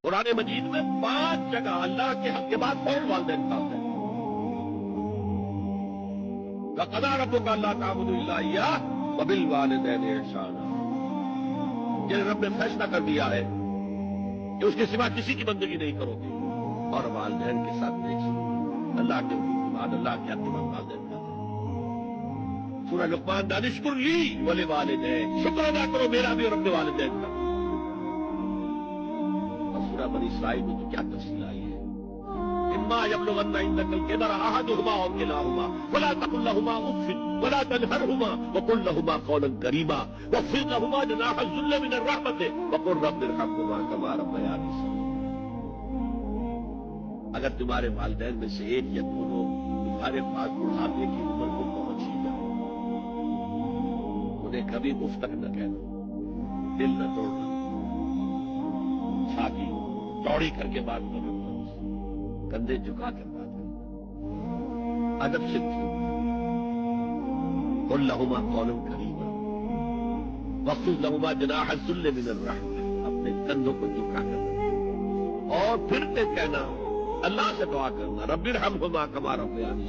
قرآن مجید میں 5 جگہ اللہ کے حق کے بعد اور والدین کا ہے۔ وَقَضَىٰ رَبُّكَ أَلَّا تَعْبُدُوا إِلَّا إِيَّاهُ وَبِالْوَالِدَيْنِ إِحْسَانًا۔ جنہیں رب نے فیصلہ کر دیا ہے کہ اس کے سوا کسی کی بندگی نہیں کرو گے اور والدین کے ساتھ نیک سلوک۔ اللہ کے حکم کے بعد اللہ کے حق کے بعد والدین کا ہے۔ سورہ لقمان ان اشکر لی ولوالدیک، شکر ادا کرو میرا بھی اور اپنے والدین کا۔ سورہ بنی اسرائیل میں تو کیا تفصیل آئی ہے۔ اما یبلغن عندک الکبر احدہما او کلاہما فلا تقل لهما اف ولا تنہرہما وقل لهما قولا کریما واخفض لهما جناح الذل من الرحمۃ وقل رب ارحمہما کما ربیانی صغیرا۔ اگر تمہارے والدین میں سے ایک یا دونوں تمہارے پاس بڑھاپے کی عمر کو پہنچ ہی جائے، انہیں کبھی اف تک نہ کہنا، دل نہ توڑنا، چھاتی چوڑی کر کے بات کرنا، کندھے جھکا کر بات کرنا، ادب سے قل لهما قولا کریما واخفض لهما جناح الذل من الرحمۃ، اپنے کندھوں کو جھکا کر اور پھر کہنا، اللہ سے دعا کرنا رب ارحمہما کما ربیانی